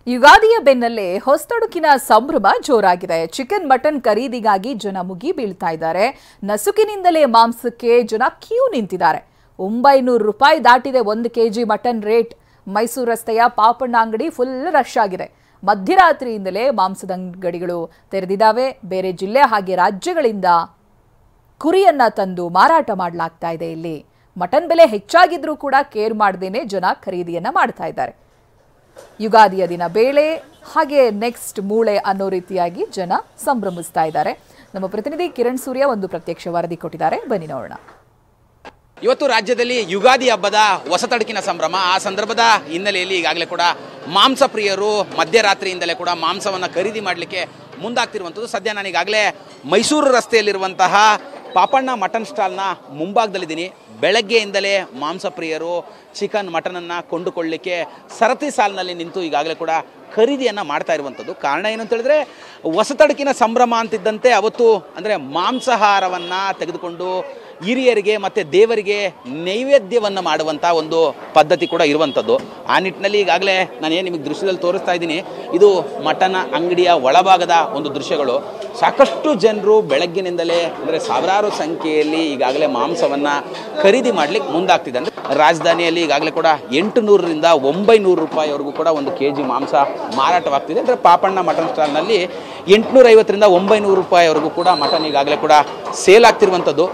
ಯುಗಾದಿಯ ಬೆನ್ನಲ್ಲೇ ಹೊಸತಡುಕಿನ ಸಂಭ್ರಮ ಜೋರಾಗಿದೆ. Chicken mutton ಖರೀದಿಗಾಗಿ ಜನ ಮುಗಿ ಬೀಳ್ತಾ ಇದ್ದಾರೆ. ನಸುಕಿನಿಂದಲೇ ಮಾಂಸಕ್ಕೆ ಜನ ಕ್ಯೂ ನಿಂತಿದ್ದಾರೆ. 900 ರೂಪಾಯಿ ದಾಟಿದೆ 1 ಕೆಜಿ ಮಟನ್ ರೇಟ್. ಮೈಸೂರು ರಸ್ತೆಯ ಪಾಪಣ್ಣ ಅಂಗಡಿ ಫುಲ್ ರಶ್ ಆಗಿದೆ. ಮಧ್ಯರಾತ್ರಿಯಿಂದಲೇ ಮಾಂಸದ ಅಂಗಡಿಗಳು ತೆರೆದಿದ್ದಾವೆ. ಬೇರೆ ಜಿಲ್ಲೆ ಹಾಗೆ ರಾಜ್ಯಗಳಿಂದ ಕುರಿಯನ್ನ ತಂದು ಮಾರಾಟ ಮಾಡಲಾಗ್ತಾ ಇದೆ. ಇಲ್ಲಿ ಮಟನ್ ಬೆಲೆ ಹೆಚ್ಚಾಗಿದ್ರೂ ಕೂಡ ಕೇರ್ ಮಾಡದೇನೆ ಜನ ಖರೀದಿಯನ್ನ ಮಾಡ್ತಾ ಇದ್ದಾರೆ. ಯುಗಾದಿಯ ದಿನ ಬೇಳೆ ಹಾಗೆ ನೆಕ್ಸ್ಟ್ ಮೂಳೆ ಅನ್ನೋ ರೀತಿಯಾಗಿ ಜನ ಸಂಭ್ರಮಿಸ್ತಾ ಇದ್ದಾರೆ. ನಮ್ಮ ಪ್ರತಿನಿಧಿ ಕಿರಣ್ ಸೂರ್ಯ ಒಂದು ಪ್ರತ್ಯಕ್ಷ ವರದಿ ಕೊಟ್ಟಿದ್ದಾರೆ, ಬನ್ನಿ ನೋಡೋಣ. ಇವತ್ತು ರಾಜ್ಯದಲ್ಲಿ ಯುಗಾದಿ ಹಬ್ಬದ ಹೊಸತಡುಕಿನ ಸಂಭ್ರಮ. ಆ ಸಂದರ್ಭದ ಹಿನ್ನೆಲೆಯಲ್ಲಿ ಈಗಾಗಲೇ ಕೂಡ ಮಾಂಸ ಪ್ರಿಯರು ಮಧ್ಯರಾತ್ರಿಯಿಂದಲೇ ಕೂಡ ಮಾಂಸವನ್ನು ಖರೀದಿ ಮಾಡಲಿಕ್ಕೆ ಮುಂದಾಗ್ತಿರುವಂಥದ್ದು. ಸದ್ಯ ನಾನು ಈಗಾಗಲೇ ಮೈಸೂರು ರಸ್ತೆಯಲ್ಲಿರುವಂತಹ ಪಾಪಣ್ಣ ಮಟನ್ ಸ್ಟಾಲ್ನ ಮುಂಭಾಗದಲ್ಲಿದ್ದೀನಿ. ಬೆಳಗ್ಗೆಯಿಂದಲೇ ಮಾಂಸ ಪ್ರಿಯರು ಚಿಕನ್ ಮಟನನ್ನು ಕೊಂಡುಕೊಳ್ಳಲಿಕ್ಕೆ ಸರತಿ ಸಾಲಿನಲ್ಲಿ ನಿಂತು ಈಗಾಗಲೇ ಕೂಡ ಖರೀದಿಯನ್ನು ಮಾಡ್ತಾ ಇರುವಂಥದ್ದು. ಕಾರಣ ಏನು ಅಂತ ಹೇಳಿದ್ರೆ, ಹೊಸತಡುಕಿನ ಸಂಭ್ರಮ ಅಂತಿದ್ದಂತೆ ಅವತ್ತು ಅಂದರೆ ಮಾಂಸಾಹಾರವನ್ನು ತೆಗೆದುಕೊಂಡು ಹಿರಿಯರಿಗೆ ಮತ್ತು ದೇವರಿಗೆ ನೈವೇದ್ಯವನ್ನು ಮಾಡುವಂಥ ಒಂದು ಪದ್ಧತಿ ಕೂಡ ಇರುವಂಥದ್ದು. ಆ ನಿಟ್ಟಿನಲ್ಲಿ ಈಗಾಗಲೇ ನಾನೇನು ನಿಮಗೆ ದೃಶ್ಯದಲ್ಲಿ ತೋರಿಸ್ತಾ ಇದ್ದೀನಿ, ಇದು ಮಟನ್ ಅಂಗಡಿಯ ಒಳಭಾಗದ ಒಂದು ದೃಶ್ಯಗಳು. ಸಾಕಷ್ಟು ಜನರು ಬೆಳಗ್ಗಿನಿಂದಲೇ ಅಂದರೆ ಸಾವಿರಾರು ಸಂಖ್ಯೆಯಲ್ಲಿ ಈಗಾಗಲೇ ಮಾಂಸವನ್ನು ಖರೀದಿ ಮಾಡಲಿಕ್ಕೆ ಮುಂದಾಗ್ತಿದೆ. ಅಂದರೆ ರಾಜಧಾನಿಯಲ್ಲಿ ಈಗಾಗಲೇ ಕೂಡ 800ರಿಂದ 900 ರೂಪಾಯಿವರೆಗೂ ಕೂಡ 1 ಕೆಜಿ ಮಾಂಸ ಮಾರಾಟವಾಗ್ತಿದೆ. ಅಂದರೆ ಪಾಪಣ್ಣ ಮಟನ್ ಸ್ಟಾಲ್ನಲ್ಲಿ 850ರಿಂದ 900 ರೂಪಾಯಿವರೆಗೂ ಕೂಡ ಮಟನ್ ಈಗಾಗಲೇ ಕೂಡ ಸೇಲ್ ಆಗ್ತಿರುವಂಥದ್ದು.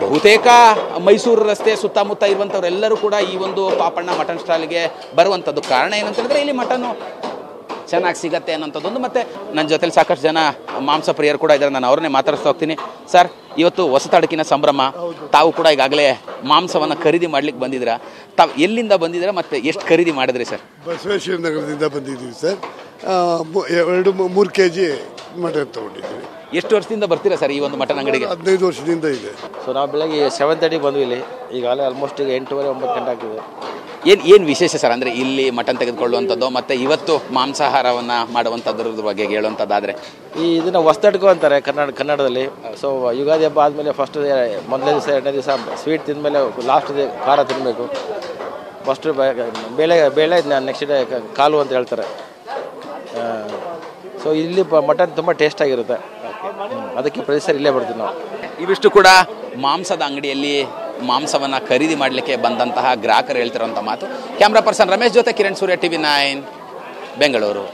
ಬಹುತೇಕ ಮೈಸೂರು ರಸ್ತೆ ಸುತ್ತಮುತ್ತ ಇರುವಂಥವರೆಲ್ಲರೂ ಕೂಡ ಈ ಒಂದು ಪಾಪಣ್ಣ ಮಟನ್ ಸ್ಟಾಲ್ಗೆ ಬರುವಂಥದ್ದು. ಕಾರಣ ಏನಂತ ಹೇಳಿದ್ರೆ, ಇಲ್ಲಿ ಮಟನ್ನು ಚೆನ್ನಾಗಿ ಸಿಗತ್ತೆ ಅನ್ನೋಂಥದ್ದೊಂದು. ಮತ್ತು ನನ್ನ ಜೊತೆಲಿ ಸಾಕಷ್ಟು ಜನ ಮಾಂಸ ಪ್ರಿಯರು ಕೂಡ ಇದ್ದಾರೆ. ನಾನು ಅವ್ರನ್ನೇ ಮಾತಾಡಿಸ್ತಾ ಹೋಗ್ತೀನಿ. ಸರ್, ಇವತ್ತು ಹೊಸತಡುಕಿನ ಸಂಭ್ರಮ, ತಾವು ಕೂಡ ಈಗಾಗಲೇ ಮಾಂಸವನ್ನು ಖರೀದಿ ಮಾಡ್ಲಿಕ್ಕೆ ಬಂದಿದ್ದೀರಾ. ತಾವು ಎಲ್ಲಿಂದ ಬಂದಿದ್ದೀರಾ ಮತ್ತು ಎಷ್ಟು ಖರೀದಿ ಮಾಡಿದ್ರಿ ಸರ್? ಬಸವೇಶ್ವರ ನಗರದಿಂದ ಬಂದಿದ್ದೀವಿ ಸರ್. 2-3 ಕೆಜಿ ಮಟನ್ ತೊಗೊಂಡಿದ್ದೀವಿ. ಎಷ್ಟು ವರ್ಷದಿಂದ ಬರ್ತೀರಾ ಸರ್ ಈ ಒಂದು ಮಟನ್ ಅಂಗಡಿಗೆ? 15 ವರ್ಷದಿಂದ ಇದೆ. ಸೊ ನಾವು ಬೆಳಗ್ಗೆ 7:30 ಬಂದ್ವಿ. ಇಲ್ಲಿ ಈಗಾಗಲೇ ಆಲ್ಮೋಸ್ಟ್ ಈಗ 8:30-9 ಗಂಟೆ ಆಗ್ತಿದೆ. ಏನು ವಿಶೇಷ ಸರ್? ಅಂದರೆ ಇಲ್ಲಿ ಮಟನ್ ತೆಗೆದುಕೊಳ್ಳುವಂಥದ್ದು ಮತ್ತು ಇವತ್ತು ಮಾಂಸಾಹಾರವನ್ನು ಮಾಡುವಂಥದ್ರ ಬಗ್ಗೆ ಹೇಳುವಂಥದ್ದಾದರೆ, ಇದನ್ನು ಹೊಸತಡುಕು ಅಂತಾರೆ ಕನ್ನಡದಲ್ಲಿ. ಸೊ ಯುಗಾದಿ ಹಬ್ಬ ಆದಮೇಲೆ ಫಸ್ಟ್ ಮೊದಲನೇ ದಿವಸ 2ನೇ ದಿವಸ ಸ್ವೀಟ್ ತಿಂದಮೇಲೆ ಲಾಸ್ಟ್ ಖಾರ ತಿನ್ನಬೇಕು. ಫಸ್ಟ್ ಬೇಳೆ ನೆಕ್ಸ್ಟ್ ಡೇ ಕಾಲು ಅಂತ ಹೇಳ್ತಾರೆ. ಸೊ ಇಲ್ಲಿ ಮಟನ್ ತುಂಬ ಟೇಸ್ಟಾಗಿರುತ್ತೆ, ಅದಕ್ಕೆ ಪ್ರತಿ ಸರಿ ಇಲ್ಲೇ ಬರ್ತೀವಿ ನಾವು. ಇವಿಷ್ಟು ಕೂಡ ಮಾಂಸದ ಅಂಗಡಿಯಲ್ಲಿ ಮಾಂಸವನ್ನು ಖರೀದಿ ಮಾಡಲಿಕ್ಕೆ ಬಂದಂತಹ ಗ್ರಾಹಕರು ಹೇಳ್ತಿರುವಂಥ ಮಾತು. ಕ್ಯಾಮ್ರಾ ಪರ್ಸನ್ ರಮೇಶ್ ಜೊತೆ ಕಿರಣ್ ಸೂರ್ಯ, TV9 ಬೆಂಗಳೂರು.